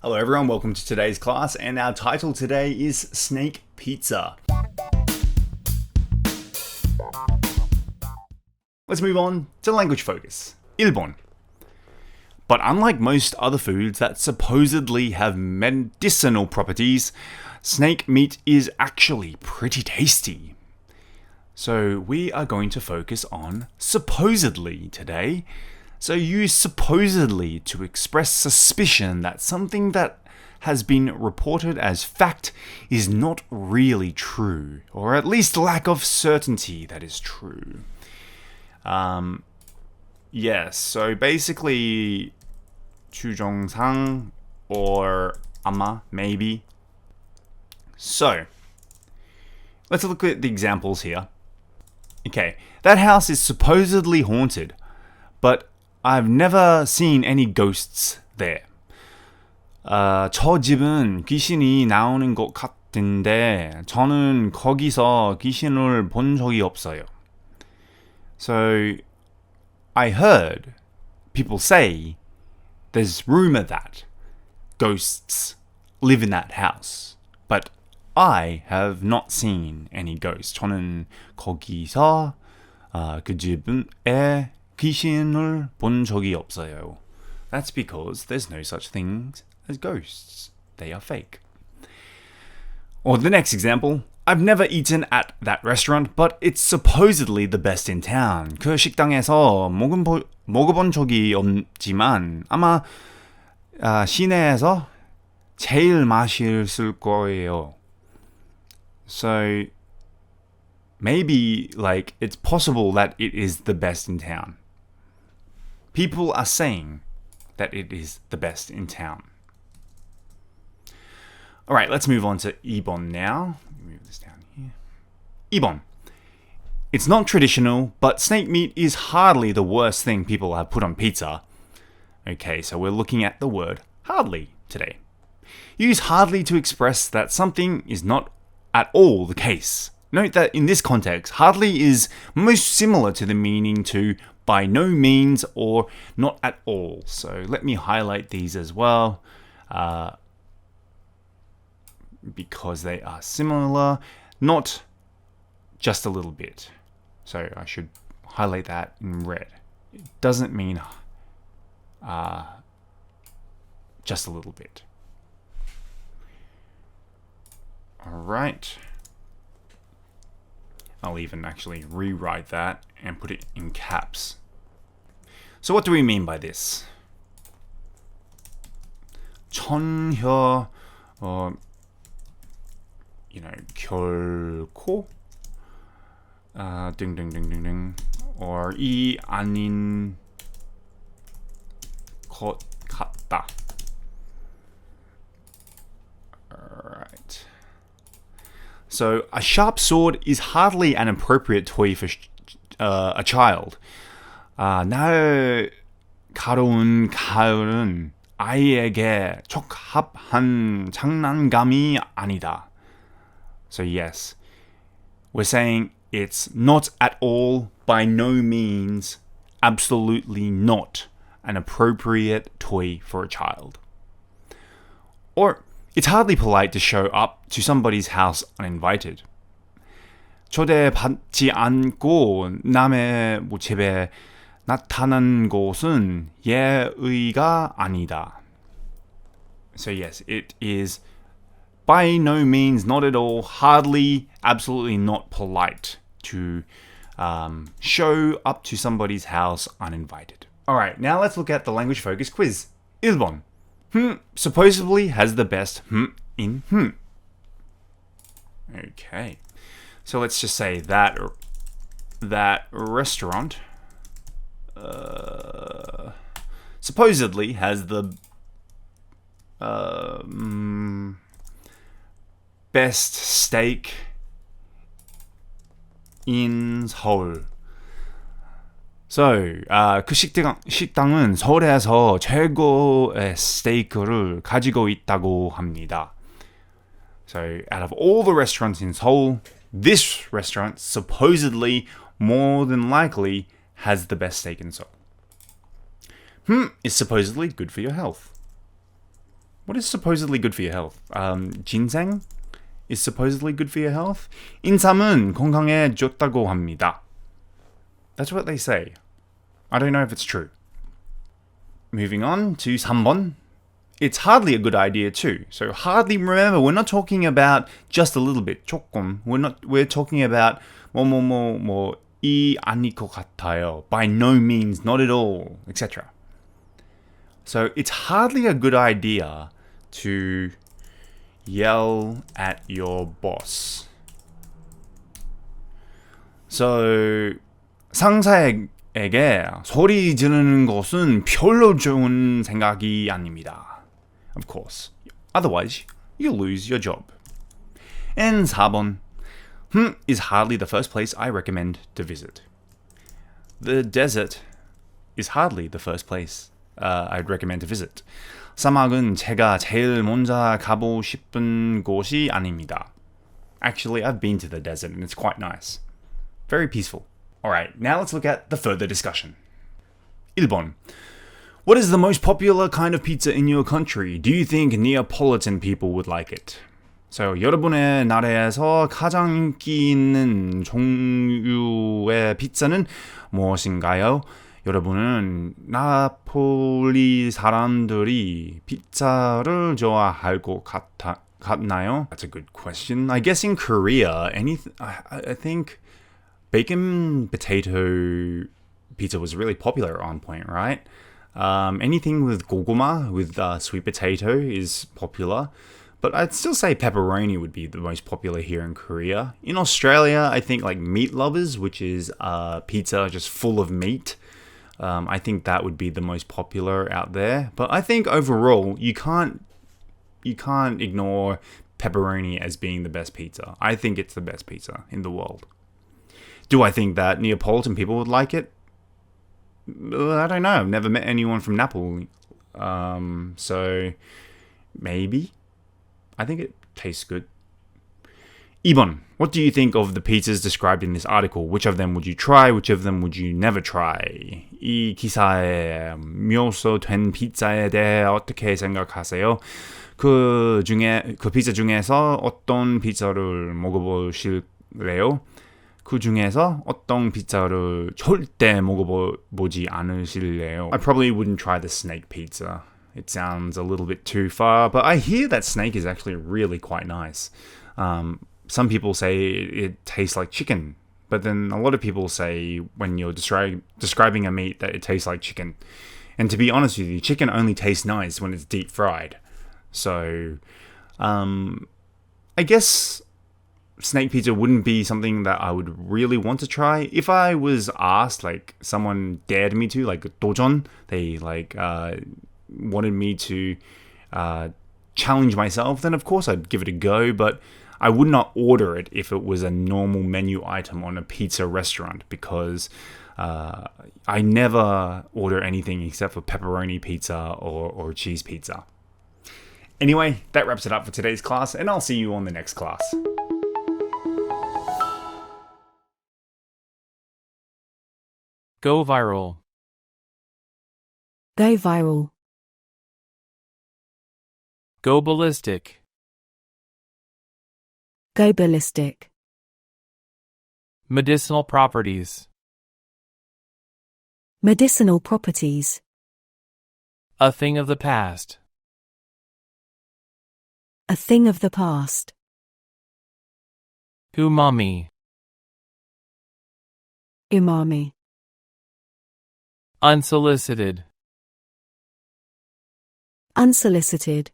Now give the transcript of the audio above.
Hello everyone, welcome to today's class, and our title today is Snake Pizza. Let's move on to language focus. 1번. But unlike most other foods that supposedly have medicinal properties, snake meat is actually pretty tasty. So we are going to focus on supposedly today. So use supposedly to express suspicion that something that has been reported as fact is not really true, or at least lack of certainty that is true. Yes, so basically 추정상 or 아마, maybe. So, let's look at the examples here. Okay, that house is supposedly haunted, but I've never seen any ghosts there. 저 집은 귀신이 나오는 것 같은데 저는 거기서 귀신을 본 적이 없어요. So, I heard people say there's rumor that ghosts live in that house, but I have not seen any ghosts. 저는 거기서 그 집에 귀신을 본 적이 없어요. That's because there's no such things as ghosts. They are fake. Or the next example, I've never eaten at that restaurant, but it's supposedly the best in town. 그 식당에서 먹어본 적이 없지만 아마 시내에서 제일 맛있을 거예요. So maybe like it's possible that it is the best in town. People are saying that it is the best in town. All right, let's move on to 2번 now. Let me move this down here. 2번. It's not traditional, but snake meat is hardly the worst thing people have put on pizza. Okay, so we're looking at the word hardly today. Use hardly to express that something is not at all the case. Note that in this context, hardly is most similar to the meaning to by no means or not at all. So let me highlight these as well because they are similar, not just a little bit. So I should highlight that in red. It doesn't mean just a little bit. All right. I'll even actually rewrite that and put it in caps. So what do we mean by this? 전혀 결코 or 이 아닌 것 같다. Alright. So a sharp sword is hardly an appropriate toy for a child. 날카로운 칼은 아이에게 적합한 장난감이 아니다. So yes, we're saying it's not at all, by no means, absolutely not an appropriate toy for a child. Or it's hardly polite to show up to somebody's house uninvited. 초대받지 않고 남의 집에 나타난 것은 예의가 아니다. So yes, it is by no means, not at all, hardly, absolutely not polite to show up to somebody's house uninvited. Alright, now let's look at the language focus quiz. 1번. Supposedly has the best in Okay. So let's just say that restaurant supposedly has the best steak in Seoul. So, 그 식당은 서울에서 최고의 스테이크를 가지고 있다고 합니다. So, out of all the restaurants in Seoul, this restaurant supposedly, more than likely, has the best steak in Seoul. Is supposedly good for your health. What is supposedly good for your health? ginseng is supposedly good for your health. 인삼은 건강에 좋다고 합니다. That's what they say. I don't know if it's true. Moving on to 3번. It's hardly a good idea too. So hardly, remember, we're not talking about just a little bit, 조금. We're talking about 이 아닐 것 같아요. By no means, not at all, etc. So it's hardly a good idea to yell at your boss. So 상사에게 소리 지르는 것은 별로 좋은 생각이 아닙니다. Of course. Otherwise, you'll lose your job. And 4번. Is hardly the first place I recommend to visit. The desert is hardly the first place I'd recommend to visit. 사막은 제가 제일 먼저 가고 싶은 곳이 아닙니다. Actually, I've been to the desert and it's quite nice. Very peaceful. Alright, now let's look at the further discussion. 1번. What is the most popular kind of pizza in your country? Do you think Neapolitan people would like it? So, 여러분의 나라에서 가장 인기 있는 종류의 피자는 무엇인가요? 여러분은 나폴리 사람들이 피자를 좋아할 것 같나요? That's a good question. I guess in Korea, I think bacon potato pizza was really popular at one point, right? Anything with goguma, with sweet potato, is popular. But I'd still say pepperoni would be the most popular here in Korea. In Australia, I think like meat lovers, which is pizza just full of meat. I think that would be the most popular out there. But I think overall, you can't ignore pepperoni as being the best pizza. I think it's the best pizza in the world. Do I think that Neapolitan people would like it? I don't know. I've never met anyone from Napoli. So maybe. I think it tastes good. 2번. What do you think of the pizzas described in this article? Which of them would you try? Which of them would you never try? 이 기사에 묘사된 피자에 대해 어떻게 생각하세요? 그 피자 중에서 어떤 피자를 먹어보실래요? 그 중에서 어떤 피자를 절대 먹어보지 않으실래요? I probably wouldn't try the snake pizza. It sounds a little bit too far, but I hear that snake is actually really quite nice. Some people say it tastes like chicken, but then a lot of people say when you're describing a meat that it tastes like chicken. And to be honest with you, chicken only tastes nice when it's deep fried. So, I guess snake pizza wouldn't be something that I would really want to try. If I was asked, like someone dared me to, like 도전, they wanted me to challenge myself, then of course I'd give it a go, but I would not order it if it was a normal menu item on a pizza restaurant, because I never order anything except for pepperoni pizza or cheese pizza. Anyway, that wraps it up for today's class, and I'll see you on the next class. Go viral. Go viral. Go ballistic. Go ballistic. Medicinal properties. Medicinal properties. A thing of the past. A thing of the past. Umami. Umami. Unsolicited. Unsolicited.